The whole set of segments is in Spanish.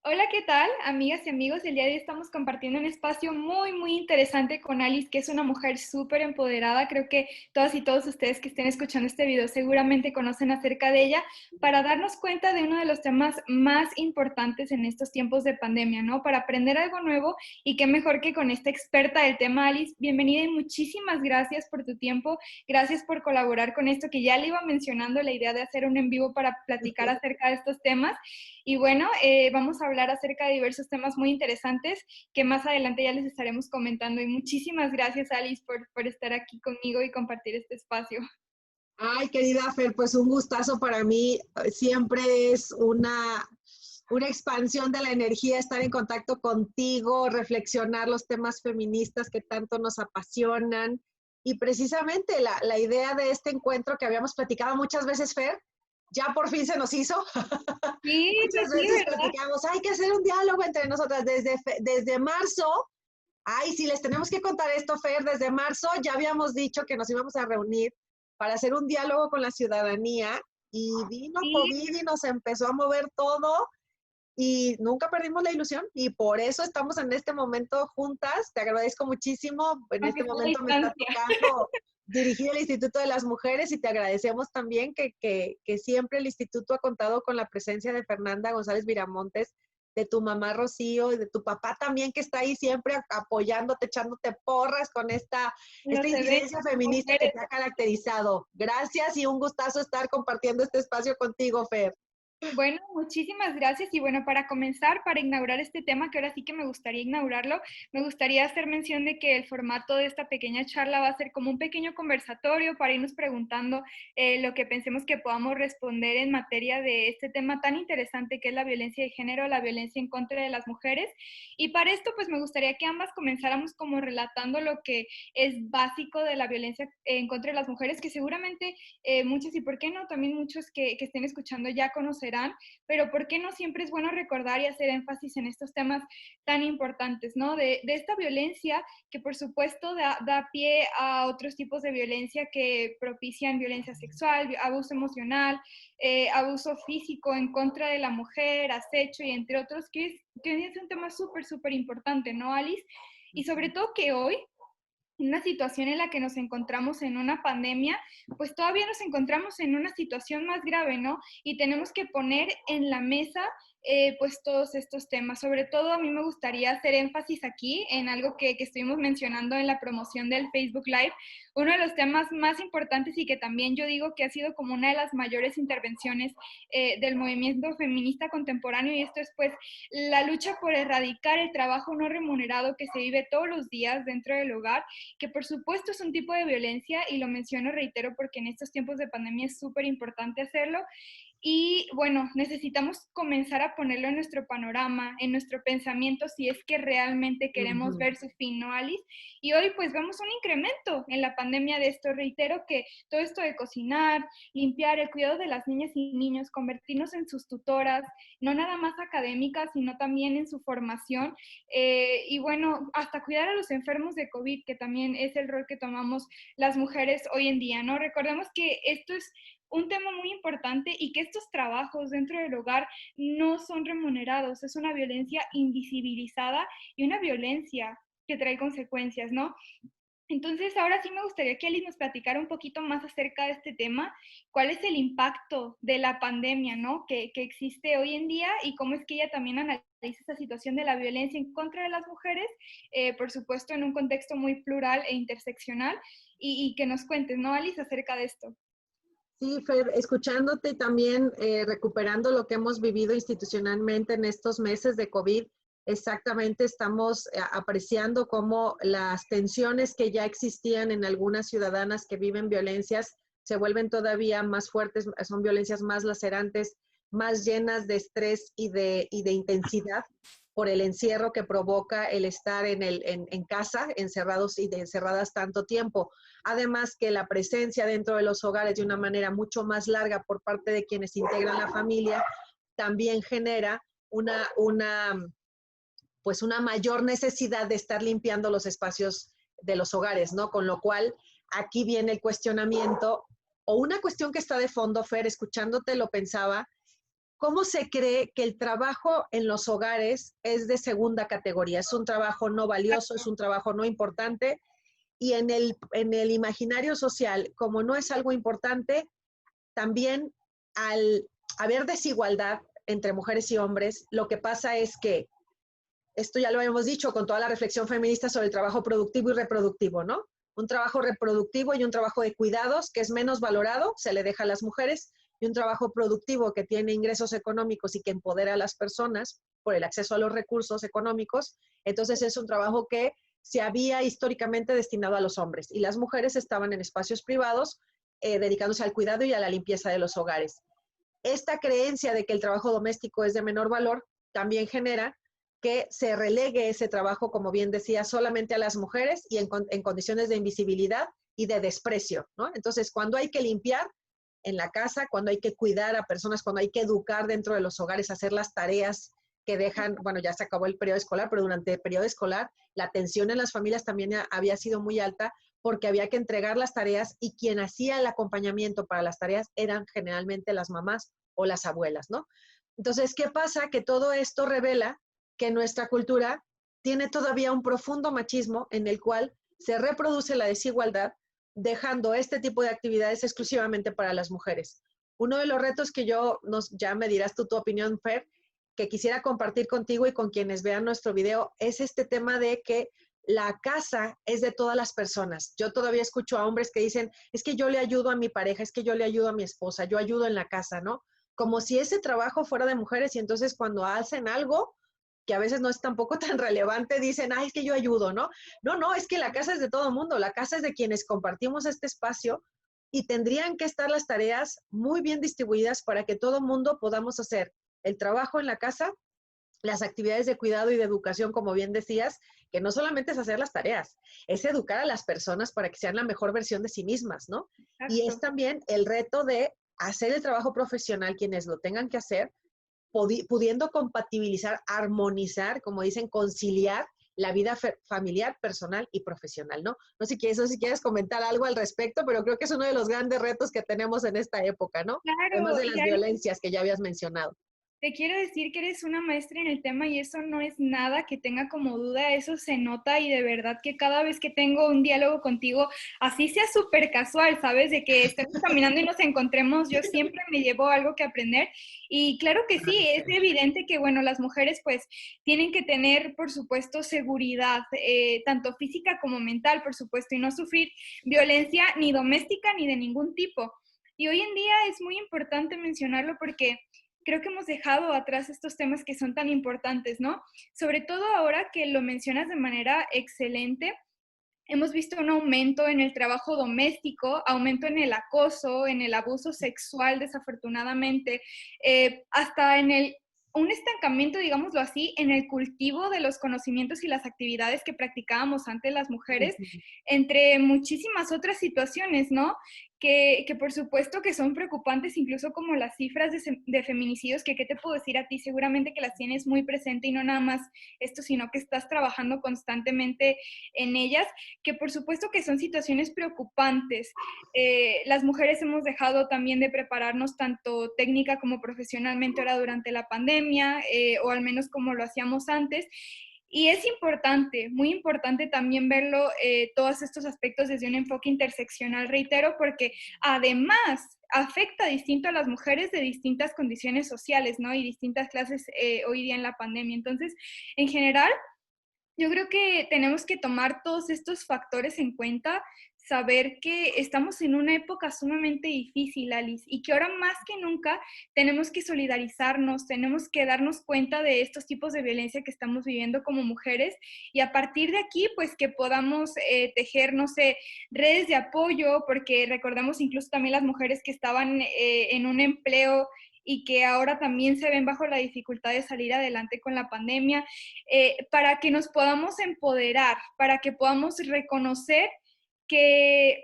Hola, ¿qué tal, amigas y amigos? El día de hoy estamos compartiendo un espacio muy interesante con Alice, que es una mujer súper empoderada. Creo que todas y todos ustedes que estén escuchando este video seguramente conocen acerca de ella, para darnos cuenta de uno de los temas más importantes en estos tiempos de pandemia, ¿no? Para aprender algo nuevo y qué mejor que con esta experta del tema, Alice. Bienvenida y muchísimas gracias por tu tiempo. Gracias por colaborar con esto, que ya le iba mencionando la idea de hacer un en vivo para platicar acerca de estos temas. Y bueno, vamos a hablar acerca de diversos temas muy interesantes que más adelante ya les estaremos comentando. Y muchísimas gracias, Alice, por estar aquí conmigo y compartir este espacio. Ay, querida Fer, pues un gustazo para mí. Siempre es una expansión de la energía estar en contacto contigo, reflexionar los temas feministas que tanto nos apasionan. Y precisamente la idea de este encuentro que habíamos platicado muchas veces, Fer, ya por fin se nos hizo. Sí, Muchas sí, sí, veces ¿verdad? platicamos, hay que hacer un diálogo entre nosotras desde marzo. Ay, sí, les tenemos que contar esto, Fer. Desde marzo ya habíamos dicho que nos íbamos a reunir para hacer un diálogo con la ciudadanía y vino Sí, COVID y nos empezó a mover todo y nunca perdimos la ilusión y por eso estamos en este momento juntas. Te agradezco muchísimo. En aunque este sea a momento me está distancia. tocando dirigir el Instituto de las Mujeres y te agradecemos también que siempre el instituto ha contado con la presencia de Fernanda González Viramontes, de tu mamá Rocío y de tu papá también que está ahí siempre apoyándote, echándote porras con esta Los eventos, incidencia feminista que mujeres. te ha caracterizado. Gracias y un gustazo estar compartiendo este espacio contigo, Fer. Bueno, muchísimas gracias. Y bueno, para comenzar, para inaugurar este tema, que ahora sí que me gustaría inaugurarlo, me gustaría hacer mención de que el formato de esta pequeña charla va a ser como un pequeño conversatorio para irnos preguntando lo que pensemos que podamos responder en materia de este tema tan interesante que es la violencia de género, la violencia en contra de las mujeres. Y para esto, pues me gustaría que ambas comenzáramos como relatando lo que es básico de la violencia en contra de las mujeres, que seguramente muchos y por qué no, también muchos que estén escuchando ya conocerán, pero por qué no siempre es bueno recordar y hacer énfasis en estos temas tan importantes, ¿no? De esta violencia que por supuesto da pie a otros tipos de violencia que propician violencia sexual, abuso emocional, abuso físico en contra de la mujer, acecho y entre otros, que es un tema súper importante, ¿no, Alice? Y sobre todo que hoy, una situación en la que nos encontramos en una pandemia, pues todavía nos encontramos en una situación más grave, ¿no? Y tenemos que poner en la mesa pues todos estos temas. Sobre todo a mí me gustaría hacer énfasis aquí en algo que estuvimos mencionando en la promoción del Facebook Live, uno de los temas más importantes y que también yo digo que ha sido como una de las mayores intervenciones del movimiento feminista contemporáneo, y esto es pues la lucha por erradicar el trabajo no remunerado que se vive todos los días dentro del hogar, que por supuesto es un tipo de violencia y lo menciono, reitero, porque en estos tiempos de pandemia es súper importante hacerlo. Y bueno, necesitamos comenzar a ponerlo en nuestro panorama, en nuestro pensamiento, si es que realmente Uh queremos -huh. ver su fin, ¿no, Alice? Y hoy pues vemos un incremento en la pandemia de esto. Reitero que todo esto de cocinar, limpiar, el cuidado de las niñas y niños, convertirnos en sus tutoras, no nada más académicas, sino también en su formación. Y bueno, hasta cuidar a los enfermos de COVID, que también es el rol que tomamos las mujeres hoy en día, ¿no? Recordemos que esto es un tema muy importante y que estos trabajos dentro del hogar no son remunerados, es una violencia invisibilizada y una violencia que trae consecuencias, ¿no? Entonces, ahora sí me gustaría que Alice nos platicara un poquito más acerca de este tema, cuál es el impacto de la pandemia, ¿no? Que existe hoy en día y cómo es que ella también analiza esta situación de la violencia en contra de las mujeres, por supuesto en un contexto muy plural e interseccional, y que nos cuentes, ¿no, Alice, acerca de esto? Sí, Fer, escuchándote y también recuperando lo que hemos vivido institucionalmente en estos meses de COVID, exactamente estamos apreciando cómo las tensiones que ya existían en algunas ciudadanas que viven violencias se vuelven todavía más fuertes, son violencias más lacerantes, más llenas de estrés y de intensidad por el encierro que provoca el estar en casa, encerrados y encerradas tanto tiempo. Además que la presencia dentro de los hogares de una manera mucho más larga por parte de quienes integran la familia también genera pues una mayor necesidad de estar limpiando los espacios de los hogares, ¿no? Con lo cual, aquí viene el cuestionamiento o una cuestión que está de fondo, Fer, escuchándote lo pensaba, ¿cómo se cree que el trabajo en los hogares es de segunda categoría? Es un trabajo no valioso, es un trabajo no importante, y en el imaginario social, como no es algo importante, también al haber desigualdad entre mujeres y hombres, lo que pasa es que, esto ya lo hemos dicho con toda la reflexión feminista sobre el trabajo productivo y reproductivo, ¿no? Un trabajo reproductivo y un trabajo de cuidados que es menos valorado, se le deja a las mujeres, y un trabajo productivo que tiene ingresos económicos y que empodera a las personas por el acceso a los recursos económicos. Entonces es un trabajo que se había históricamente destinado a los hombres, y las mujeres estaban en espacios privados dedicándose al cuidado y a la limpieza de los hogares. Esta creencia de que el trabajo doméstico es de menor valor también genera que se relegue ese trabajo, como bien decía, solamente a las mujeres y en condiciones de invisibilidad y de desprecio, ¿no? Entonces, cuando hay que limpiar en la casa, cuando hay que cuidar a personas, cuando hay que educar dentro de los hogares, hacer las tareas que dejan, bueno, ya se acabó el periodo escolar, pero durante el periodo escolar la tensión en las familias también había sido muy alta, porque había que entregar las tareas, y quien hacía el acompañamiento para las tareas eran generalmente las mamás o las abuelas, ¿no? Entonces, ¿qué pasa? Que todo esto revela que nuestra cultura tiene todavía un profundo machismo en el cual se reproduce la desigualdad, dejando este tipo de actividades exclusivamente para las mujeres. Uno de los retos que ya me dirás tú tu opinión, Fer, que quisiera compartir contigo y con quienes vean nuestro video, es este tema de que la casa es de todas las personas. Yo todavía escucho a hombres que dicen, es que yo le ayudo a mi pareja, es que yo le ayudo a mi esposa, yo ayudo en la casa, ¿no? Como si ese trabajo fuera de mujeres, y entonces cuando hacen algo que a veces no es tampoco tan relevante, dicen, ay, es que yo ayudo, ¿no? No, no, es que la casa es de todo el mundo, la casa es de quienes compartimos este espacio, y tendrían que estar las tareas muy bien distribuidas para que todo el mundo podamos hacer el trabajo en la casa, las actividades de cuidado y de educación, como bien decías, que no solamente es hacer las tareas, es educar a las personas para que sean la mejor versión de sí mismas, ¿no? Y es Exacto. también el reto de hacer el trabajo profesional quienes lo tengan que hacer, pudiendo compatibilizar, armonizar, como dicen, conciliar la vida familiar, personal y profesional, ¿no? No sé si quieres comentar algo al respecto, pero creo que es uno de los grandes retos que tenemos en esta época, ¿no? Además Claro, de y las violencias que ya habías mencionado. te quiero decir que eres una maestra en el tema y eso no es nada que tenga como duda, eso se nota y de verdad que cada vez que tengo un diálogo contigo, así sea súper casual, ¿sabes? De que estemos caminando y nos encontremos, yo siempre me llevo algo que aprender y claro que sí, es evidente que, bueno, las mujeres pues tienen que tener, por supuesto, seguridad, tanto física como mental, por supuesto, y no sufrir violencia ni doméstica ni de ningún tipo. Y hoy en día es muy importante mencionarlo porque creo que hemos dejado atrás estos temas que son tan importantes, ¿no? Sobre todo ahora que lo mencionas de manera excelente, hemos visto un aumento en el trabajo doméstico, aumento en el acoso, en el abuso sexual, desafortunadamente, hasta en un estancamiento, digámoslo así, en el cultivo de los conocimientos y las actividades que practicábamos antes las mujeres, entre muchísimas otras situaciones, ¿no? Que por supuesto que son preocupantes, incluso como las cifras de feminicidios, que qué te puedo decir a ti, seguramente que las tienes muy presente y no nada más esto, sino que estás trabajando constantemente en ellas, que por supuesto que son situaciones preocupantes. Las mujeres hemos dejado también de prepararnos tanto técnica como profesionalmente ahora durante la pandemia, o al menos como lo hacíamos antes. Y es importante, muy importante también verlo, todos estos aspectos desde un enfoque interseccional, reitero, porque además afecta distinto a las mujeres de distintas condiciones sociales, ¿no? Y distintas clases hoy día en la pandemia. Entonces, en general, yo creo que tenemos que tomar todos estos factores en cuenta, saber que estamos en una época sumamente difícil, Alice, y que ahora más que nunca tenemos que solidarizarnos, tenemos que darnos cuenta de estos tipos de violencia que estamos viviendo como mujeres y a partir de aquí, pues que podamos tejer, no sé, redes de apoyo, porque recordamos incluso también las mujeres que estaban en un empleo y que ahora también se ven bajo la dificultad de salir adelante con la pandemia, para que nos podamos empoderar, para que podamos reconocer que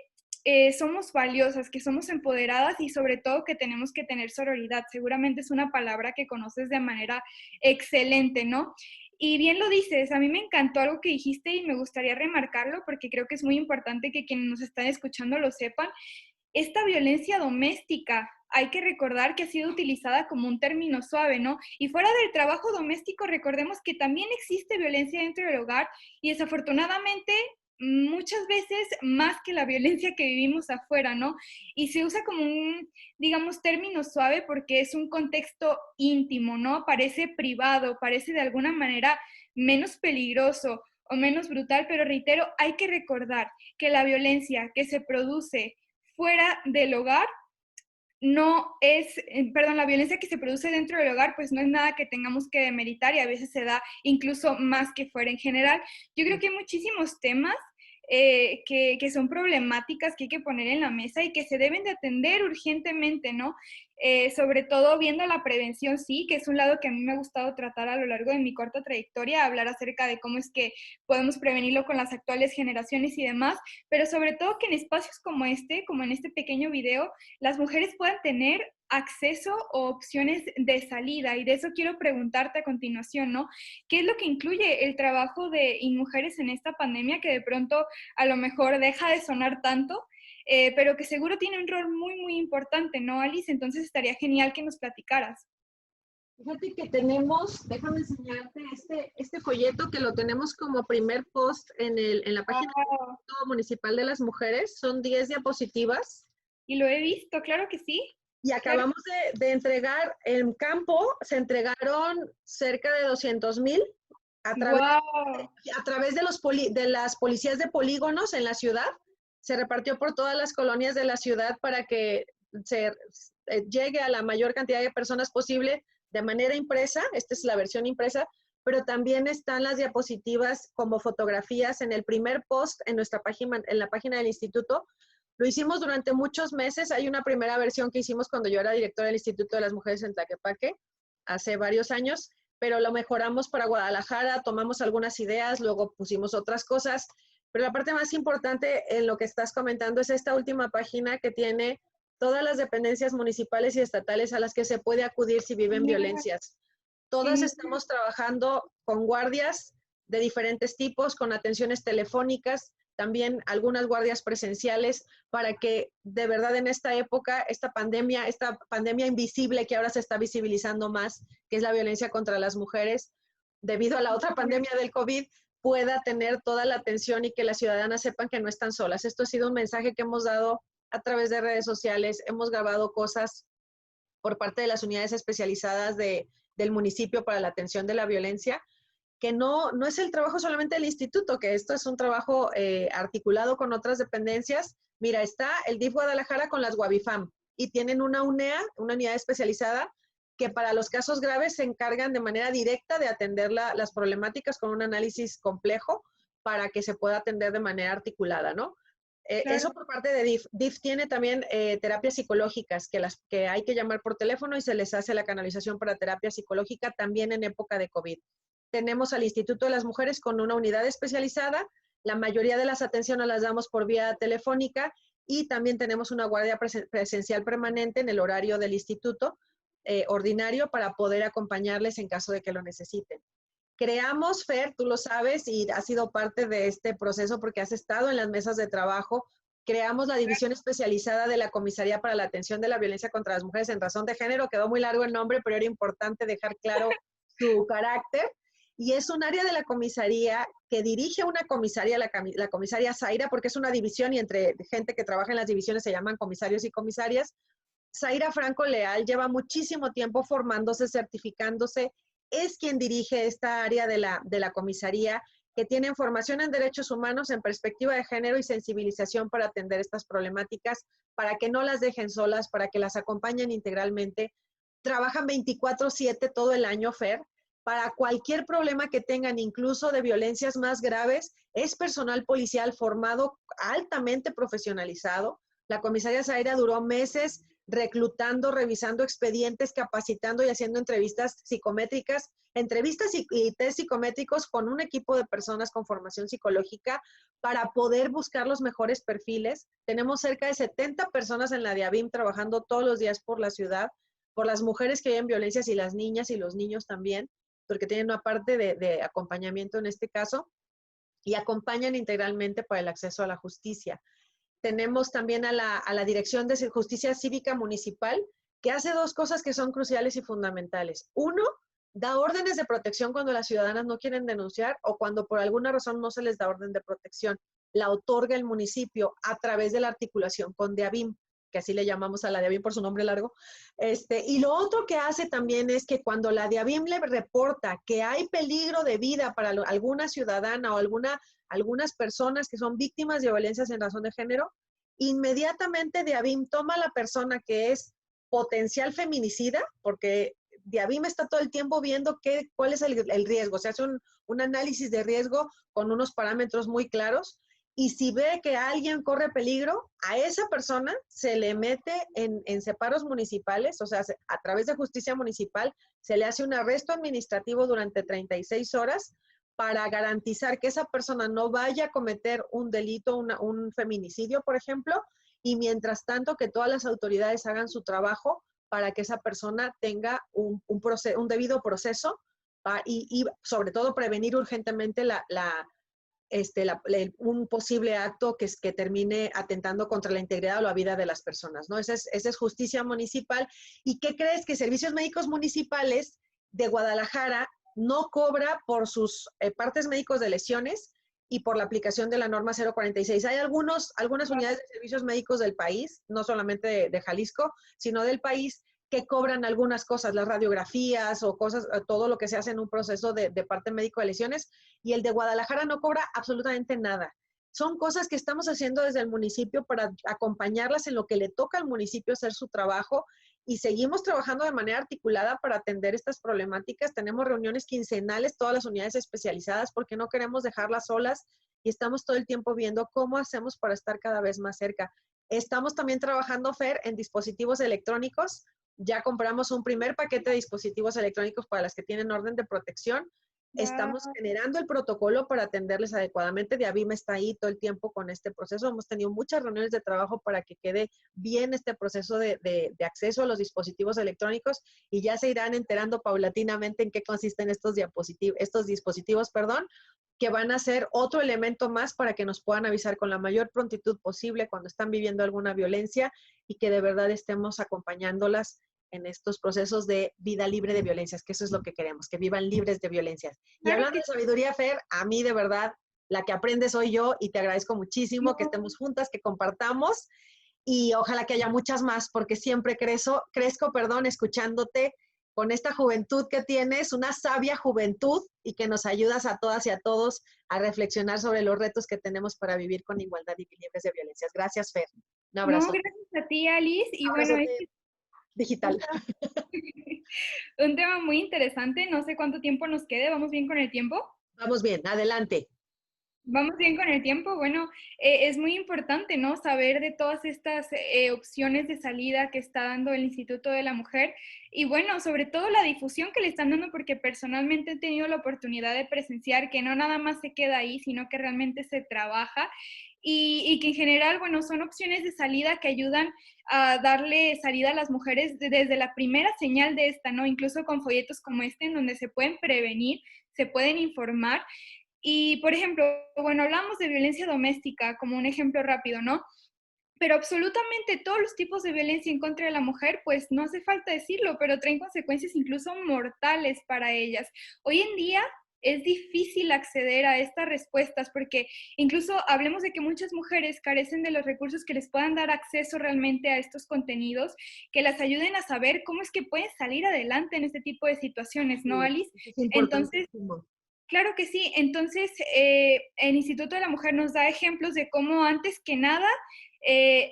somos valiosas, que somos empoderadas y sobre todo que tenemos que tener sororidad. Seguramente es una palabra que conoces de manera excelente, ¿no? Y bien lo dices, a mí me encantó algo que dijiste y me gustaría remarcarlo porque creo que es muy importante que quienes nos están escuchando lo sepan. Esta violencia doméstica hay que recordar que ha sido utilizada como un término suave, ¿no? Y fuera del trabajo doméstico, recordemos que también existe violencia dentro del hogar y desafortunadamente muchas veces más que la violencia que vivimos afuera, ¿no? Y se usa como un, digamos, término suave porque es un contexto íntimo, ¿no? Parece privado, parece de alguna manera menos peligroso o menos brutal, pero reitero, hay que recordar que la violencia que se produce fuera del hogar no es, perdón, la violencia que se produce dentro del hogar, pues no es nada que tengamos que demeritar y a veces se da incluso más que fuera en general. Yo creo que hay muchísimos temas que son problemáticas que hay que poner en la mesa y que se deben de atender urgentemente, ¿no? Sobre todo viendo la prevención, sí, que es un lado que a mí me ha gustado tratar a lo largo de mi corta trayectoria, hablar acerca de cómo es que podemos prevenirlo con las actuales generaciones y demás, pero sobre todo que en espacios como como en este pequeño video, las mujeres puedan tener acceso o opciones de salida. Y de eso quiero preguntarte a continuación, ¿no? ¿Qué es lo que incluye el trabajo de mujeres en esta pandemia que de pronto a lo mejor deja de sonar tanto, pero que seguro tiene un rol muy, muy importante, ¿no, Alice? Entonces estaría genial que nos platicaras. Fíjate que tenemos, déjame enseñarte este folleto que lo tenemos como primer post en la página Wow. municipal de las mujeres. Son 10 diapositivas Y lo he visto, claro que sí. y Claro. acabamos de entregar en campo, se entregaron cerca de 200,000 a través, Wow. a través de, de las policías de polígonos en la ciudad. Se repartió por todas las colonias de la ciudad para que se llegue a la mayor cantidad de personas posible de manera impresa. Esta es la versión impresa, pero también están las diapositivas como fotografías en el primer post en nuestra página, en la página del instituto. Lo hicimos durante muchos meses. Hay una primera versión que hicimos cuando yo era directora del Instituto de las Mujeres en Tlaquepaque, hace varios años, pero lo mejoramos para Guadalajara, tomamos algunas ideas, luego pusimos otras cosas, pero la parte más importante en lo que estás comentando es esta última página que tiene todas las dependencias municipales y estatales a las que se puede acudir si viven Genial, violencias. Todas genial. estamos trabajando con guardias de diferentes tipos, con atenciones telefónicas, también algunas guardias presenciales, para que de verdad en esta época, esta pandemia invisible que ahora se está visibilizando más, que es la violencia contra las mujeres, debido a la otra pandemia del COVID, pueda tener toda la atención y que las ciudadanas sepan que no están solas. Esto ha sido un mensaje que hemos dado a través de redes sociales, hemos grabado cosas por parte de las unidades especializadas del municipio para la atención de la violencia, que no es el trabajo solamente del instituto, que esto es un trabajo articulado con otras dependencias. Mira, está el DIF Guadalajara con las Guavifam y tienen una UNEA, una unidad especializada, que para los casos graves se encargan de manera directa de atender las problemáticas con un análisis complejo para que se pueda atender de manera articulada, ¿no? Claro. Eso por parte de DIF. DIF tiene también terapias psicológicas que hay que llamar por teléfono y se les hace la canalización para terapia psicológica también en época de COVID. Tenemos al Instituto de las Mujeres con una unidad especializada. La mayoría de las atenciones las damos por vía telefónica y también tenemos una guardia presencial permanente en el horario del instituto ordinario para poder acompañarles en caso de que lo necesiten. Creamos, Fer, tú lo sabes y has sido parte de este proceso porque has estado en las mesas de trabajo. Creamos la división especializada de la Comisaría para la Atención de la Violencia contra las Mujeres en Razón de Género. Quedó muy largo el nombre, pero era importante dejar claro su carácter. Y es un área de la comisaría que dirige una comisaria, la comisaria Zaira, porque es una división y entre gente que trabaja en las divisiones se llaman comisarios y comisarias. Zaira Franco Leal lleva muchísimo tiempo formándose, certificándose, es quien dirige esta área de la comisaría, que tiene formación en derechos humanos, en perspectiva de género y sensibilización para atender estas problemáticas, para que no las dejen solas, para que las acompañen integralmente. Trabajan 24/7 todo el año, Fer, para cualquier problema que tengan, incluso de violencias más graves, es personal policial formado, altamente profesionalizado. La comisaria Zaira duró meses reclutando, revisando expedientes, capacitando y haciendo entrevistas psicométricas, entrevistas y test psicométricos con un equipo de personas con formación psicológica para poder buscar los mejores perfiles. Tenemos cerca de 70 personas en la DIABIM trabajando todos los días por la ciudad, por las mujeres que viven violencias y las niñas y los niños también, porque tienen una parte de acompañamiento en este caso y acompañan integralmente para el acceso a la justicia. Tenemos también a la Dirección de Justicia Cívica Municipal, que hace dos cosas que son cruciales y fundamentales. Uno, da órdenes de protección cuando las ciudadanas no quieren denunciar o cuando por alguna razón no se les da orden de protección. La otorga el municipio a través de la articulación con DIABIM, que así le llamamos a la DIABIM por su nombre largo. Y lo otro que hace también es que cuando la DIABIM le reporta que hay peligro de vida para alguna ciudadana o algunas personas que son víctimas de violencias en razón de género, inmediatamente DIABIM toma a la persona que es potencial feminicida, porque DIABIM está todo el tiempo viendo cuál es el riesgo. Se hace un análisis de riesgo con unos parámetros muy claros y si ve que alguien corre peligro, a esa persona se le mete en separos municipales, o sea, a través de justicia municipal, se le hace un arresto administrativo durante 36 horas para garantizar que esa persona no vaya a cometer un delito, un feminicidio, por ejemplo, y mientras tanto que todas las autoridades hagan su trabajo para que esa persona tenga un debido proceso y sobre todo prevenir urgentemente un posible acto que termine atentando contra la integridad o la vida de las personas, ¿no? Esa es justicia municipal. ¿Y qué crees? Que Servicios Médicos Municipales de Guadalajara no cobra por sus partes médicos de lesiones y por la aplicación de la norma 046. Hay algunas unidades de servicios médicos del país, no solamente de Jalisco, sino del país, que cobran algunas cosas, las radiografías o cosas, todo lo que se hace en un proceso de parte médico de lesiones, y el de Guadalajara no cobra absolutamente nada. Son cosas que estamos haciendo desde el municipio para acompañarlas en lo que le toca al municipio hacer su trabajo, y seguimos trabajando de manera articulada para atender estas problemáticas. Tenemos reuniones quincenales, todas las unidades especializadas, porque no queremos dejarlas solas y estamos todo el tiempo viendo cómo hacemos para estar cada vez más cerca. Estamos también trabajando, Fer, en dispositivos electrónicos. Ya compramos un primer paquete de dispositivos electrónicos para las que tienen orden de protección. Estamos generando el protocolo para atenderles adecuadamente. DIABIM está ahí todo el tiempo con este proceso. Hemos tenido muchas reuniones de trabajo para que quede bien este proceso de acceso a los dispositivos electrónicos, y ya se irán enterando paulatinamente en qué consisten estos dispositivos, que van a ser otro elemento más para que nos puedan avisar con la mayor prontitud posible cuando están viviendo alguna violencia y que de verdad estemos acompañándolas en estos procesos de vida libre de violencias, que eso es lo que queremos, que vivan libres de violencias. Y hablando de sabiduría, Fer, a mí de verdad, la que aprende soy yo, y te agradezco muchísimo que estemos juntas, que compartamos, y ojalá que haya muchas más, porque siempre crezco, escuchándote con esta juventud que tienes, una sabia juventud, y que nos ayudas a todas y a todos a reflexionar sobre los retos que tenemos para vivir con igualdad y libres de violencias. Gracias, Fer. Un abrazo. No, gracias a ti, Alice. Y bueno, digital. Un tema muy interesante. No sé cuánto tiempo nos quede. ¿Vamos bien con el tiempo? Vamos bien, adelante. Vamos bien con el tiempo. Bueno, es muy importante, ¿no? Saber de todas estas opciones de salida que está dando el Instituto de la Mujer, y bueno, sobre todo la difusión que le están dando, porque personalmente he tenido la oportunidad de presenciar que no nada más se queda ahí, sino que realmente se trabaja, y que en general, bueno, son opciones de salida que ayudan a darle salida a las mujeres desde la primera señal de esta, ¿no? Incluso con folletos como este, en donde se pueden prevenir, se pueden informar. Y, por ejemplo, bueno, hablamos de violencia doméstica como un ejemplo rápido, ¿no? Pero absolutamente todos los tipos de violencia en contra de la mujer, pues no hace falta decirlo, pero traen consecuencias incluso mortales para ellas. Hoy en día es difícil acceder a estas respuestas, porque incluso hablemos de que muchas mujeres carecen de los recursos que les puedan dar acceso realmente a estos contenidos, que las ayuden a saber cómo es que pueden salir adelante en este tipo de situaciones, ¿no, Alice? Entonces, claro que sí. Entonces, el Instituto de la Mujer nos da ejemplos de cómo, antes que nada,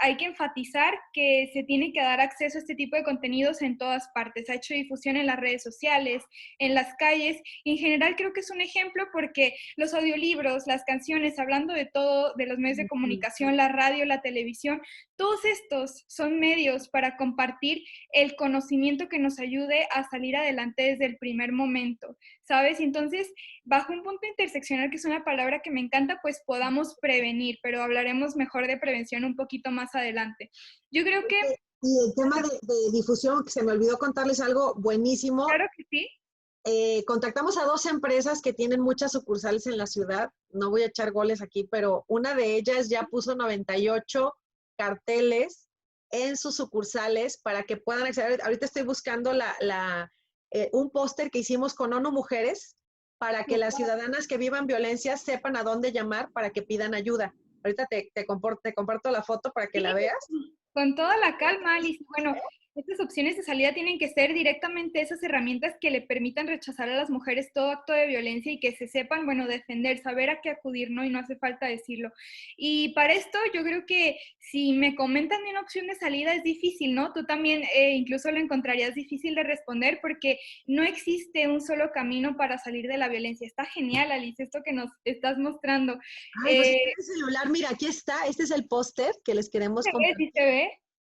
hay que enfatizar que se tiene que dar acceso a este tipo de contenidos en todas partes. Ha hecho difusión en las redes sociales, en las calles, y en general creo que es un ejemplo, porque los audiolibros, las canciones, hablando de todo, de los medios de comunicación, la radio, la televisión, todos estos son medios para compartir el conocimiento que nos ayude a salir adelante desde el primer momento, ¿sabes? Entonces, bajo un punto interseccional, que es una palabra que me encanta, pues podamos prevenir, pero hablaremos mejor de prevención un poquito más adelante. Yo creo que... Y el tema de difusión, que se me olvidó contarles algo buenísimo. Claro que sí. Contactamos a 2 empresas que tienen muchas sucursales en la ciudad. No voy a echar goles aquí, pero una de ellas ya puso 98 carteles en sus sucursales para que puedan acceder. Ahorita estoy buscando un póster que hicimos con ONU Mujeres para que las ciudadanas que vivan violencia sepan a dónde llamar para que pidan ayuda. Ahorita te comparto la foto para que Sí, la veas. con toda la calma, Alice. Bueno, estas opciones de salida tienen que ser directamente esas herramientas que le permitan rechazar a las mujeres todo acto de violencia y que se sepan, bueno, defender, saber a qué acudir, ¿no? Y no hace falta decirlo. Y para esto yo creo que si me comentan de una opción de salida es difícil, ¿no? Tú también incluso lo encontrarías difícil de responder porque no existe un solo camino para salir de la violencia. Está genial, Alice, esto que nos estás mostrando. Ay, pues Eh, está en el celular. Mira, aquí está. Este es el póster que les queremos ¿Se ve? compartir. ¿Sí se ve?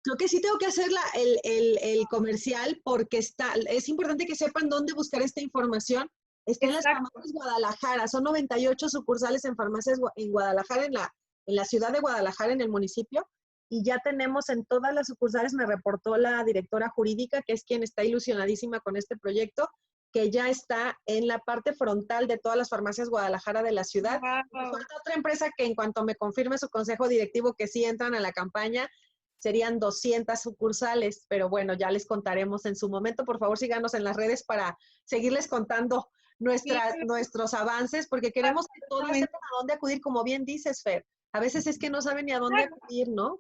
Creo que sí tengo que hacer el comercial porque es importante que sepan dónde buscar esta información. Está en las Exacto. farmacias Guadalajara, son 98 sucursales en farmacias en Guadalajara, en la ciudad de Guadalajara, en el municipio, y ya tenemos en todas las sucursales, me reportó la directora jurídica, que es quien está ilusionadísima con este proyecto, que ya está en la parte frontal de todas las farmacias Guadalajara de la ciudad. Me Wow. falta otra empresa que en cuanto me confirme su consejo directivo que sí entran a la campaña, serían 200 sucursales, pero bueno, ya les contaremos en su momento. Por favor, síganos en las redes para seguirles contando Sí, nuestros avances, porque queremos que todas absolutamente. sepan a dónde acudir, como bien dices, Fer. A veces es que no saben ni a dónde acudir, ¿no?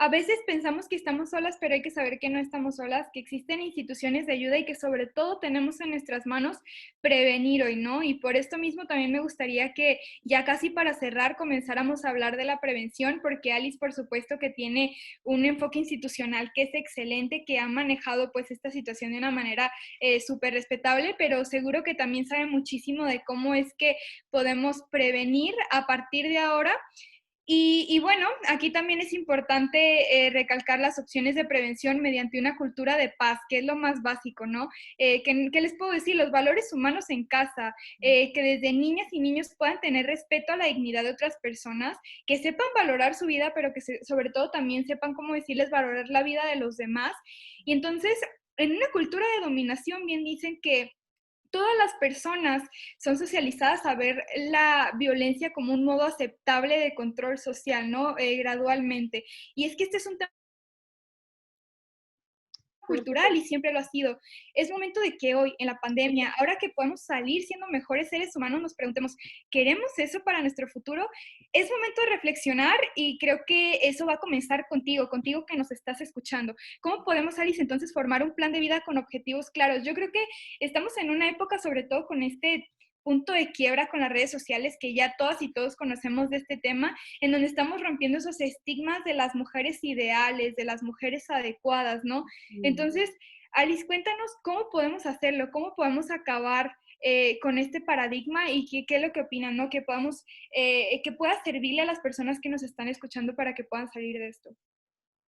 A veces pensamos que estamos solas, pero hay que saber que no estamos solas, que existen instituciones de ayuda y que sobre todo tenemos en nuestras manos prevenir hoy, ¿no? Y por esto mismo también me gustaría que ya casi para cerrar comenzáramos a hablar de la prevención, porque Alice por supuesto que tiene un enfoque institucional que es excelente, que ha manejado pues esta situación de una manera súper respetable, pero seguro que también sabe muchísimo de cómo es que podemos prevenir a partir de ahora. Y bueno, aquí también es importante recalcar las opciones de prevención mediante una cultura de paz, que es lo más básico, ¿no? ¿Qué les puedo decir? Los valores humanos en casa, que desde niñas y niños puedan tener respeto a la dignidad de otras personas, que sepan valorar su vida, pero que sobre todo también sepan cómo decirles valorar la vida de los demás. Y entonces, en una cultura de dominación, bien dicen que todas las personas son socializadas a ver la violencia como un modo aceptable de control social, ¿no? Gradualmente. Y es que este es un tema cultural y siempre lo ha sido. Es momento de que hoy, en la pandemia, ahora que podemos salir siendo mejores seres humanos, nos preguntemos, ¿queremos eso para nuestro futuro? Es momento de reflexionar y creo que eso va a comenzar contigo que nos estás escuchando. ¿Cómo podemos, Alice, entonces formar un plan de vida con objetivos claros? Yo creo que estamos en una época, sobre todo con este punto de quiebra con las redes sociales que ya todas y todos conocemos de este tema, en donde estamos rompiendo esos estigmas de las mujeres ideales, de las mujeres adecuadas, ¿no? Entonces, Alice, cuéntanos cómo podemos hacerlo, cómo podemos acabar con este paradigma y qué es lo que opinan, ¿no? Que podamos, que pueda servirle a las personas que nos están escuchando para que puedan salir de esto.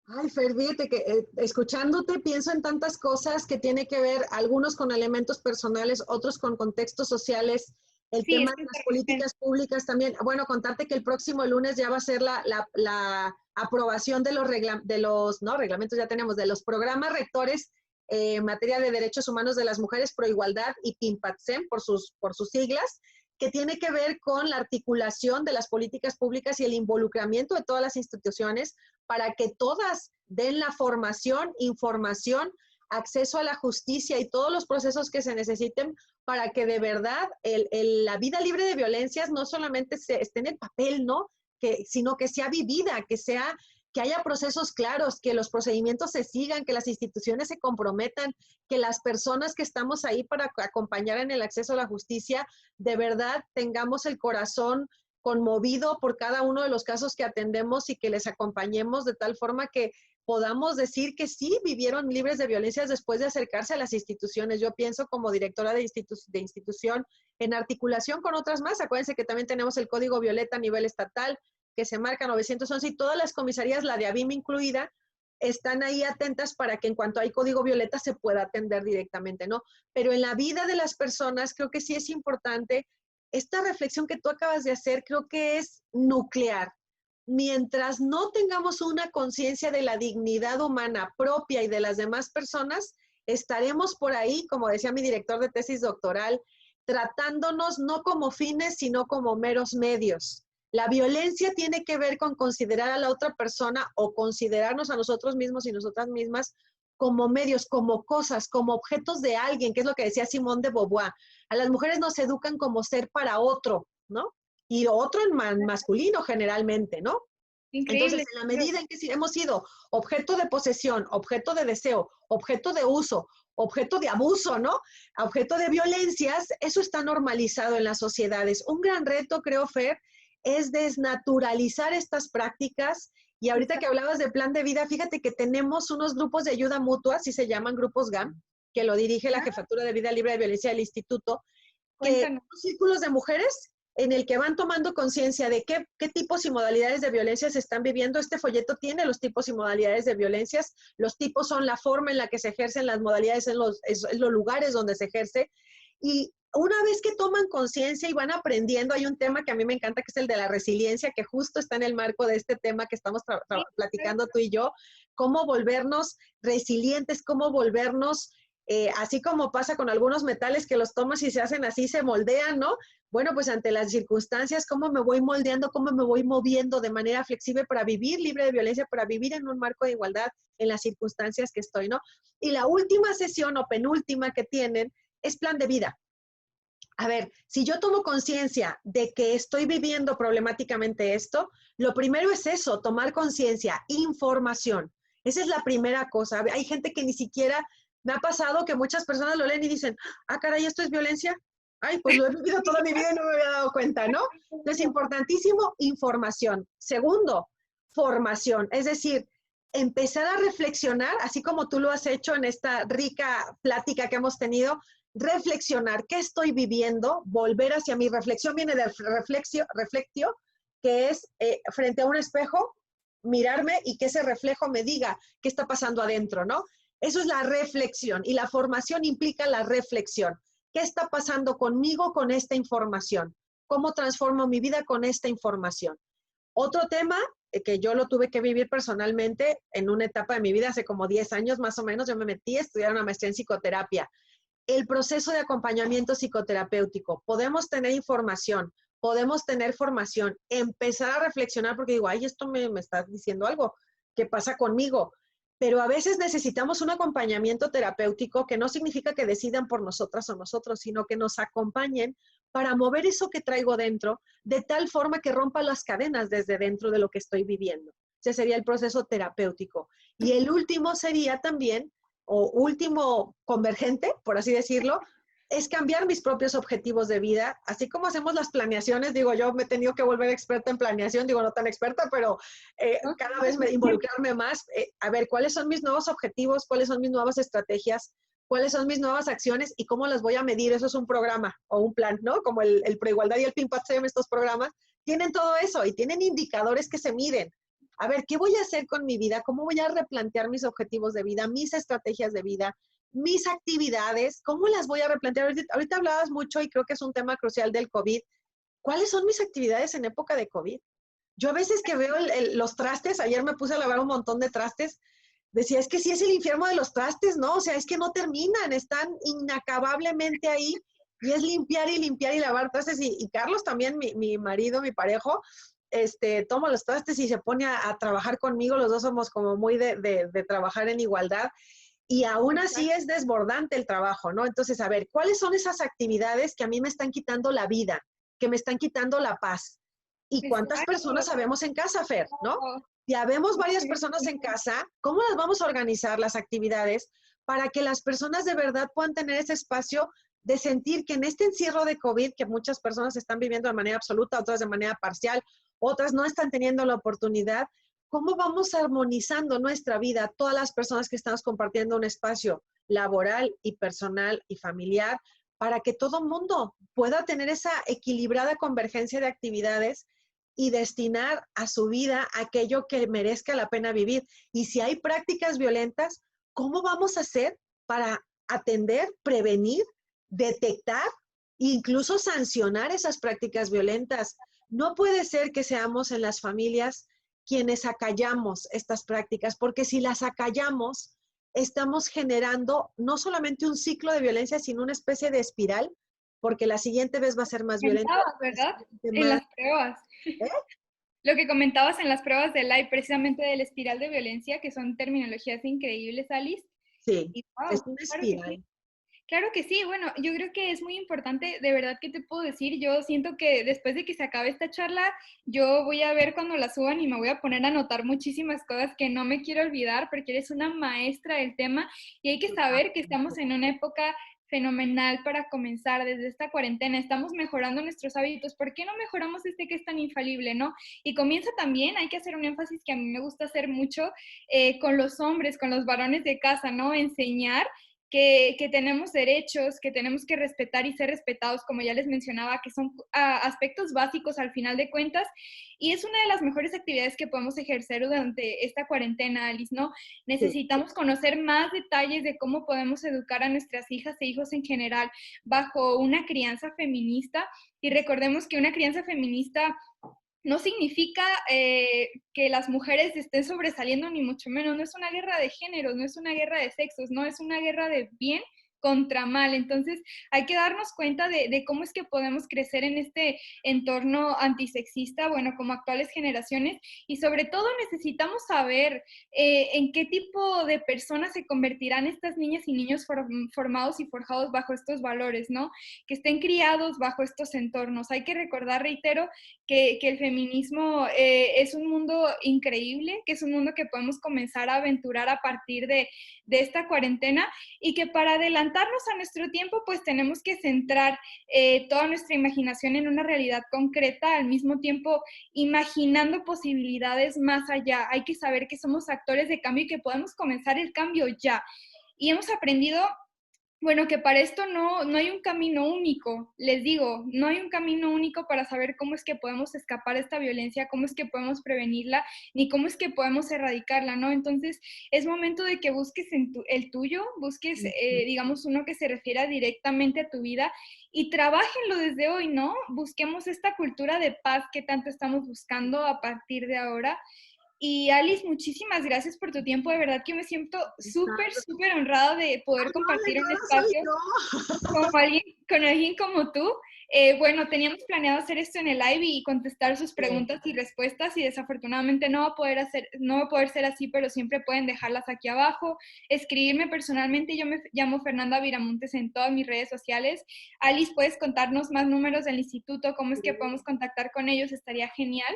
Ay, Fer, fíjate que escuchándote pienso en tantas cosas que tiene que ver, algunos con elementos personales, otros con contextos sociales, el Sí, tema es de que las políticas públicas también. Bueno, contarte que el próximo lunes ya va a ser la aprobación de no, reglamentos ya tenemos, de los programas rectores en materia de derechos humanos de las mujeres, pro igualdad y PIMPATSEM por sus siglas, que tiene que ver con la articulación de las políticas públicas y el involucramiento de todas las instituciones para que todas den la formación, información, acceso a la justicia y todos los procesos que se necesiten para que de verdad la vida libre de violencias no solamente esté en el papel, ¿no? Sino que sea vivida, que haya procesos claros, que los procedimientos se sigan, que las instituciones se comprometan, que las personas que estamos ahí para acompañar en el acceso a la justicia, de verdad tengamos el corazón conmovido por cada uno de los casos que atendemos y que les acompañemos de tal forma que podamos decir que sí vivieron libres de violencias después de acercarse a las instituciones. Yo pienso como directora de institución en articulación con otras más. Acuérdense que también tenemos el Código Violeta a nivel estatal, que se marca 911 y todas las comisarías, la de ABIM incluida, están ahí atentas para que en cuanto hay código violeta se pueda atender directamente, ¿no? Pero en la vida de las personas creo que sí es importante esta reflexión que tú acabas de hacer, creo que es nuclear. Mientras no tengamos una conciencia de la dignidad humana propia y de las demás personas, estaremos por ahí, como decía mi director de tesis doctoral, tratándonos no como fines, sino como meros medios. La violencia tiene que ver con considerar a la otra persona o considerarnos a nosotros mismos y nosotras mismas como medios, como cosas, como objetos de alguien, que es lo que decía Simone de Beauvoir. A las mujeres nos educan como ser para otro, ¿no? Y otro en masculino generalmente, ¿no? Entonces, Increíble. en la medida en que hemos sido objeto de posesión, objeto de deseo, objeto de uso, objeto de abuso, ¿no? Objeto de violencias, eso está normalizado en las sociedades. Un gran reto, creo, Fer, es desnaturalizar estas prácticas. Y ahorita que hablabas de plan de vida, fíjate que tenemos unos grupos de ayuda mutua, así se llaman grupos GAM, que lo dirige la Jefatura de Vida Libre de Violencia del Instituto, que Cuéntanos. son círculos de mujeres en el que van tomando conciencia de qué tipos y modalidades de violencia se están viviendo. Este folleto tiene los tipos y modalidades de violencias. Los tipos son la forma en la que se ejercen, las modalidades en los lugares donde se ejerce. Y una vez que toman conciencia y van aprendiendo, hay un tema que a mí me encanta, que es el de la resiliencia, que justo está en el marco de este tema que estamos platicando tú y yo, cómo volvernos resilientes, cómo volvernos, así como pasa con algunos metales que los tomas y se hacen así, se moldean, ¿no? Bueno, pues ante las circunstancias, cómo me voy moldeando, cómo me voy moviendo de manera flexible para vivir libre de violencia, para vivir en un marco de igualdad en las circunstancias que estoy, ¿no? Y la última sesión o penúltima que tienen es plan de vida. A ver, si yo tomo conciencia de que estoy viviendo problemáticamente esto, lo primero es eso, tomar conciencia, información. Esa es la primera cosa. Hay gente que ni siquiera, me ha pasado que muchas personas lo leen y dicen, ah, caray, ¿esto es violencia? Ay, pues lo he vivido toda mi vida y no me había dado cuenta, ¿no? Entonces, importantísimo, información. Segundo, formación. Es decir, empezar a reflexionar, así como tú lo has hecho en esta rica plática que hemos tenido, reflexionar qué estoy viviendo, volver hacia mi reflexión, viene de reflectio, que es frente a un espejo, mirarme y que ese reflejo me diga qué está pasando adentro, ¿no? Eso es la reflexión y la formación implica la reflexión. ¿Qué está pasando conmigo con esta información? ¿Cómo transformo mi vida con esta información? Otro tema que yo lo tuve que vivir personalmente en una etapa de mi vida, hace como 10 años más o menos, yo me metí a estudiar una maestría en psicoterapia. El proceso de acompañamiento psicoterapéutico. Podemos tener información, podemos tener formación, empezar a reflexionar porque digo, ay, esto me está diciendo algo, ¿qué pasa conmigo? Pero a veces necesitamos un acompañamiento terapéutico que no significa que decidan por nosotras o nosotros, sino que nos acompañen para mover eso que traigo dentro de tal forma que rompa las cadenas desde dentro de lo que estoy viviendo. Ese sería el proceso terapéutico. Y el último sería también, o último convergente, por así decirlo, es cambiar mis propios objetivos de vida, así como hacemos las planeaciones, digo, yo me he tenido que volver experta en planeación, digo, no tan experta, pero cada vez involucrarme más, a ver, ¿cuáles son mis nuevos objetivos? ¿Cuáles son mis nuevas estrategias? ¿Cuáles son mis nuevas acciones? ¿Y cómo las voy a medir? Eso es un programa o un plan, ¿no? Como el Proigualdad y el PIMPAT-SEM, estos programas, tienen todo eso y tienen indicadores que se miden. A ver, ¿qué voy a hacer con mi vida? ¿Cómo voy a replantear mis objetivos de vida, mis estrategias de vida, mis actividades? ¿Cómo las voy a replantear? Ahorita hablabas mucho y creo que es un tema crucial del COVID. ¿Cuáles son mis actividades en época de COVID? Yo a veces que veo los trastes, ayer me puse a lavar un montón de trastes, decía, es que sí es el infierno de los trastes, ¿no? O sea, es que no terminan, están inacabablemente ahí y es limpiar y lavar trastes. Y Carlos también, mi marido, mi parejo, toma los trastes y se pone a trabajar conmigo. Los dos somos como muy de trabajar en igualdad. Y aún así es desbordante el trabajo, ¿no? Entonces, a ver, ¿cuáles son esas actividades que a mí me están quitando la vida, que me están quitando la paz? ¿Y cuántas personas sabemos en casa, Fer, no? Si habemos varias personas en casa, ¿cómo las vamos a organizar las actividades para que las personas de verdad puedan tener ese espacio de sentir que en este encierro de COVID, que muchas personas están viviendo de manera absoluta, otras de manera parcial, otras no están teniendo la oportunidad, ¿cómo vamos armonizando nuestra vida, todas las personas que estamos compartiendo un espacio laboral y personal y familiar, para que todo mundo pueda tener esa equilibrada convergencia de actividades y destinar a su vida aquello que merezca la pena vivir? Y si hay prácticas violentas, ¿cómo vamos a hacer para atender, prevenir, detectar e incluso sancionar esas prácticas violentas? No puede ser que seamos en las familias quienes acallamos estas prácticas, porque si las acallamos, estamos generando no solamente un ciclo de violencia, sino una especie de espiral porque la siguiente vez va a ser más violento. Comentabas, ¿verdad? En Más, las pruebas. ¿eh? Lo que comentabas en las pruebas de live, precisamente de la espiral de violencia, que son terminologías increíbles, Alice. Sí, Y es wow, una claro que sí. espiral. Claro que sí, bueno, yo creo que es muy importante, de verdad que te puedo decir, yo siento que después de que se acabe esta charla, yo voy a ver cuando la suban y me voy a poner a anotar muchísimas cosas que no me quiero olvidar porque eres una maestra del tema y hay que saber que estamos en una época fenomenal para comenzar desde esta cuarentena, estamos mejorando nuestros hábitos, ¿por qué no mejoramos este que es tan infalible, no? Y comienza también, hay que hacer un énfasis que a mí me gusta hacer mucho con los hombres, con los varones de casa, ¿no? Enseñar que tenemos derechos, que tenemos que respetar y ser respetados, como ya les mencionaba, que son aspectos básicos al final de cuentas. Y es una de las mejores actividades que podemos ejercer durante esta cuarentena, Alice, ¿no? Sí. Necesitamos conocer más detalles de cómo podemos educar a nuestras hijas e hijos en general bajo una crianza feminista. Y recordemos que una crianza feminista no significa que las mujeres estén sobresaliendo, ni mucho menos. No es una guerra de géneros, no es una guerra de sexos, no es una guerra de bien contra mal. Entonces, hay que darnos cuenta de cómo es que podemos crecer en este entorno antisexista, bueno, como actuales generaciones, y sobre todo necesitamos saber en qué tipo de personas se convertirán estas niñas y niños formados y forjados bajo estos valores, ¿no? Que estén criados bajo estos entornos. Hay que recordar, reitero, que el feminismo es un mundo increíble, que es un mundo que podemos comenzar a aventurar a partir de esta cuarentena y que para adelantarnos a nuestro tiempo, pues tenemos que centrar toda nuestra imaginación en una realidad concreta, al mismo tiempo imaginando posibilidades más allá. Hay que saber que somos actores de cambio y que podemos comenzar el cambio ya. Y hemos aprendido bueno, que para esto no hay un camino único, les digo, no hay un camino único para saber cómo es que podemos escapar de esta violencia, cómo es que podemos prevenirla, ni cómo es que podemos erradicarla, ¿no? Entonces, es momento de que busques el tuyo, busques, digamos, uno que se refiera directamente a tu vida y trabájenlo desde hoy, ¿no? Busquemos esta cultura de paz que tanto estamos buscando a partir de ahora. Y Alice, muchísimas gracias por tu tiempo. De verdad que me siento súper, súper honrada de poder No, de compartir un nada soy espacio yo. con con alguien como tú. Bueno, teníamos planeado hacer esto en el live y contestar sus Sí. preguntas y respuestas y desafortunadamente no va a poder ser así, pero siempre pueden dejarlas aquí abajo, escribirme personalmente. Yo me llamo Fernanda Viramontes en todas mis redes sociales. Alice, ¿puedes contarnos más números del instituto? ¿Cómo es que podemos contactar con ellos? Estaría genial.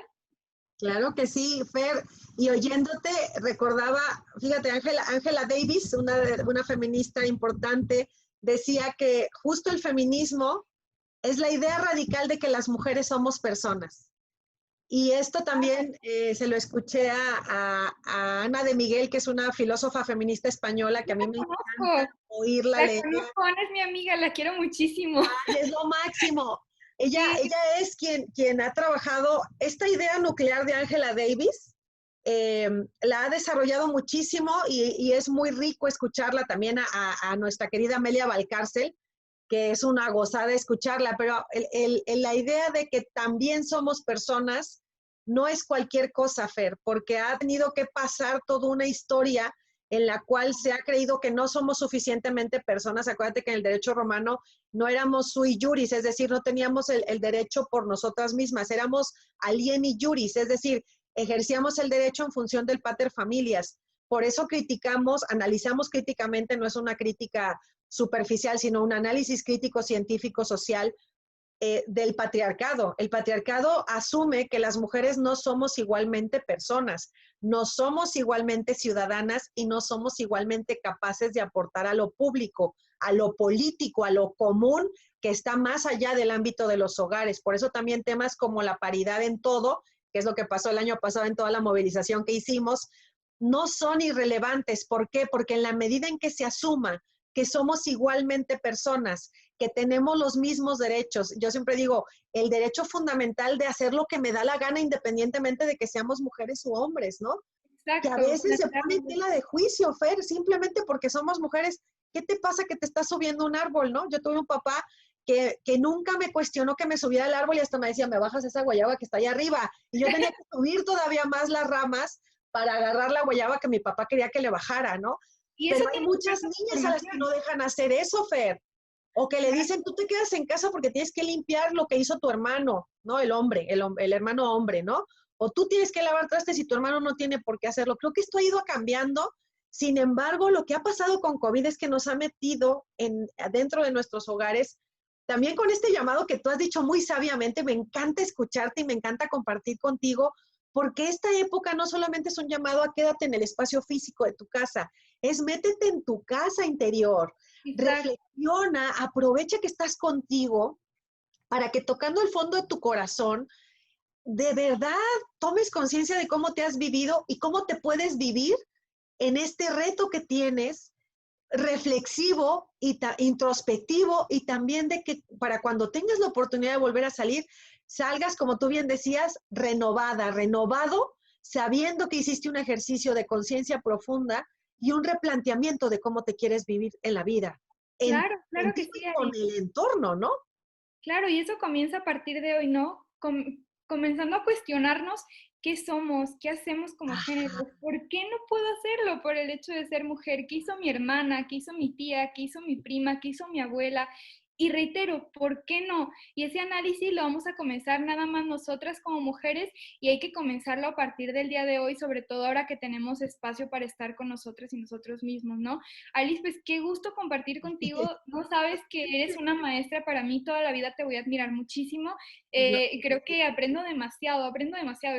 Claro que sí, Fer. Y oyéndote, recordaba, fíjate, Angela Davis, una feminista importante, decía que justo el feminismo es la idea radical de que las mujeres somos personas. Y esto también se lo escuché a Ana de Miguel, que es una filósofa feminista española que a mí La me encanta conozco, oírla la leer. conozco, Ana es mi amiga, la quiero muchísimo. Ay, es lo máximo. Ella, Sí, ella es quien ha trabajado esta idea nuclear de Angela Davis, la ha desarrollado muchísimo y es muy rico escucharla también a nuestra querida Amelia Valcárcel, que es una gozada escucharla, pero la idea de que también somos personas no es cualquier cosa, Fer, porque ha tenido que pasar toda una historia en la cual se ha creído que no somos suficientemente personas. Acuérdate que en el derecho romano no éramos sui juris, es decir, no teníamos el derecho por nosotras mismas, éramos alieni juris, es decir, ejercíamos el derecho en función del pater familias. Por eso criticamos, analizamos críticamente, no es una crítica superficial, sino un análisis crítico, científico, social del patriarcado. El patriarcado asume que las mujeres no somos igualmente personas, no somos igualmente ciudadanas y no somos igualmente capaces de aportar a lo público, a lo político, a lo común, que está más allá del ámbito de los hogares. Por eso también temas como la paridad en todo, que es lo que pasó el año pasado en toda la movilización que hicimos, no son irrelevantes. ¿Por qué? Porque en la medida en que se asuma que somos igualmente personas, que tenemos los mismos derechos. Yo siempre digo, el derecho fundamental de hacer lo que me da la gana independientemente de que seamos mujeres u hombres, ¿no? Que a exacto. veces se pone en tela de juicio, Fer, simplemente porque somos mujeres. ¿Qué te pasa que te estás subiendo un árbol, no? Yo tuve un papá que nunca me cuestionó que me subiera al árbol y hasta me decía, me bajas esa guayaba que está allá arriba. Y yo tenía que subir todavía más las ramas para agarrar la guayaba que mi papá quería que le bajara, ¿no? Y eso Pero hay tiene que ser muchas niñas a las que transformación. no dejan hacer eso, Fer. O que le dicen, tú te quedas en casa porque tienes que limpiar lo que hizo tu hermano, ¿no? El hermano hombre, ¿no? O tú tienes que lavar trastes y tu hermano no tiene por qué hacerlo. Creo que esto ha ido cambiando. Sin embargo, lo que ha pasado con COVID es que nos ha metido dentro de nuestros hogares, también con este llamado que tú has dicho muy sabiamente. Me encanta escucharte y me encanta compartir contigo, porque esta época no solamente es un llamado a quédate en el espacio físico de tu casa, es métete en tu casa interior, Exacto. reflexiona, aprovecha que estás contigo para que tocando el fondo de tu corazón, de verdad tomes conciencia de cómo te has vivido y cómo te puedes vivir en este reto que tienes, reflexivo y introspectivo, y también de que para cuando tengas la oportunidad de volver a salir, salgas, como tú bien decías, renovada, renovado, sabiendo que hiciste un ejercicio de conciencia profunda y un replanteamiento de cómo te quieres vivir en la vida, Claro, claro que contigo sí, y con Alice. el entorno, ¿no? Claro, y eso comienza a partir de hoy, ¿no? Comenzando a cuestionarnos qué somos, qué hacemos como género, Ajá. por qué no puedo hacerlo por el hecho de ser mujer, qué hizo mi hermana, qué hizo mi tía, qué hizo mi prima, qué hizo mi abuela. Y reitero, ¿por qué no? Y ese análisis lo vamos a comenzar nada más nosotras como mujeres y hay que comenzarlo a partir del día de hoy, sobre todo ahora que tenemos espacio para estar con nosotras y nosotros mismos, ¿no? Alice, pues qué gusto compartir contigo. No sabes que eres una maestra para mí, toda la vida te voy a admirar muchísimo. Creo que aprendo demasiado,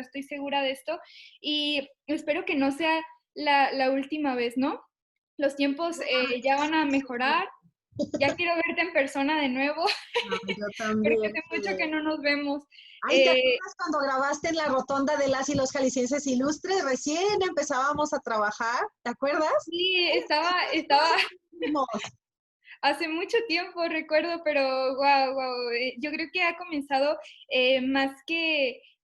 estoy segura de esto y espero que no sea la última vez, ¿no? Los tiempos ya van a mejorar, ya quiero verte en persona de nuevo, Yo porque también. hace mucho que no nos vemos. Ay, ¿te Eh, acuerdas cuando grabaste en la rotonda de las y los jaliscienses ilustres? Recién empezábamos a trabajar, ¿te acuerdas? sí, estaba Esos mismos. hace mucho tiempo, recuerdo, pero wow, wow, yo creo que ha comenzado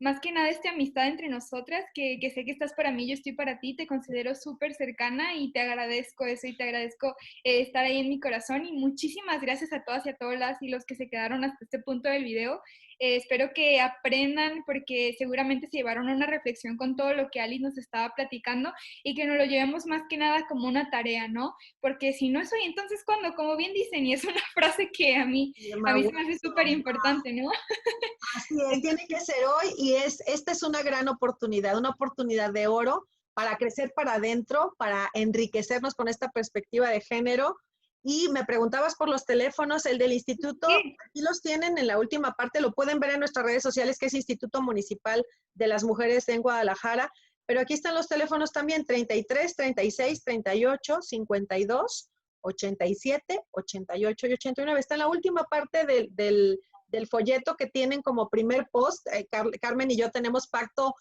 más que nada esta amistad entre nosotras, que sé que estás para mí, yo estoy para ti, te considero súper cercana y te agradezco eso y te agradezco estar ahí en mi corazón y muchísimas gracias a todas y a todos las y los que se quedaron hasta este punto del video. Espero que aprendan porque seguramente se llevaron una reflexión con todo lo que Alice nos estaba platicando y que nos lo llevemos más que nada como una tarea, ¿no? Porque si no es hoy, entonces cuando, como bien dicen, y es una frase que a mí se me hace súper importante, ¿no? Así es, tiene que ser hoy y esta es una oportunidad de oro para crecer para adentro, para enriquecernos con esta perspectiva de género. Y me preguntabas por los teléfonos, el del instituto, Sí, aquí los tienen en la última parte, lo pueden ver en nuestras redes sociales, que es Instituto Municipal de las Mujeres en Guadalajara, pero aquí están los teléfonos también, 33, 36, 38, 52, 87, 88 y 89. Está en la última parte del folleto que tienen como primer post. Carmen y yo tenemos pacto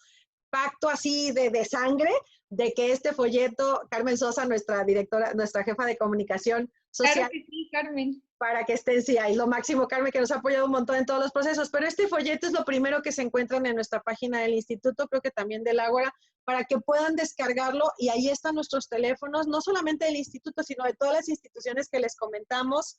así de sangre, de que este folleto, Carmen Sosa, nuestra directora, nuestra jefa de comunicación claro social, que sí, Carmen. para que estén, sí, ahí lo máximo, Carmen, que nos ha apoyado un montón en todos los procesos, pero este folleto es lo primero que se encuentran en nuestra página del instituto, creo que también del Ágora, para que puedan descargarlo, y ahí están nuestros teléfonos, no solamente del instituto, sino de todas las instituciones que les comentamos.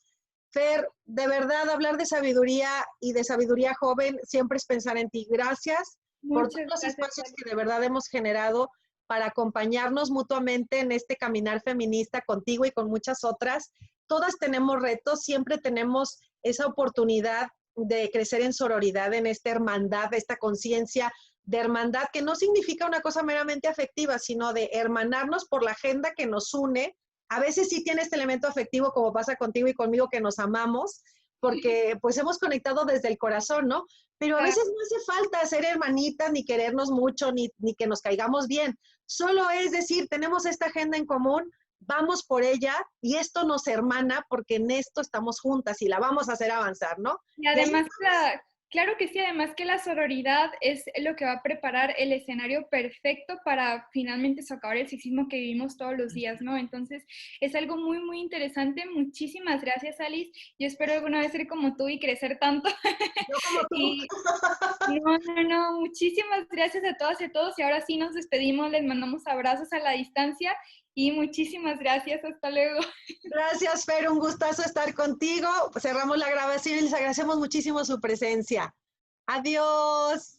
Fer, de verdad, hablar de sabiduría y de sabiduría joven siempre es pensar en ti. Gracias por todos Muchas los gracias, espacios Carmen. que de verdad hemos generado para acompañarnos mutuamente en este caminar feminista contigo y con muchas otras. Todas tenemos retos, siempre tenemos esa oportunidad de crecer en sororidad, en esta hermandad, esta conciencia de hermandad, que no significa una cosa meramente afectiva, sino de hermanarnos por la agenda que nos une. A veces sí tiene este elemento afectivo, como pasa contigo y conmigo, que nos amamos, porque pues hemos conectado desde el corazón, ¿no? Pero a Claro. veces no hace falta ser hermanitas, ni querernos mucho, ni que nos caigamos bien. Solo es decir, tenemos esta agenda en común, vamos por ella y esto nos hermana porque en esto estamos juntas y la vamos a hacer avanzar, ¿no? Y Y ahí además, estamos. claro que sí, además que la sororidad es lo que va a preparar el escenario perfecto para finalmente socavar el sexismo que vivimos todos los días, ¿no? Entonces, es algo muy, muy interesante. Muchísimas gracias, Alice. Yo espero alguna vez ser como tú y crecer tanto. Yo como tú. Y no, no, no, muchísimas gracias a todas y a todos. Y ahora sí nos despedimos, les mandamos abrazos a la distancia y muchísimas gracias. Hasta luego. Gracias, Fer, un gustazo estar contigo. Cerramos la grabación y les agradecemos muchísimo su presencia. Adiós.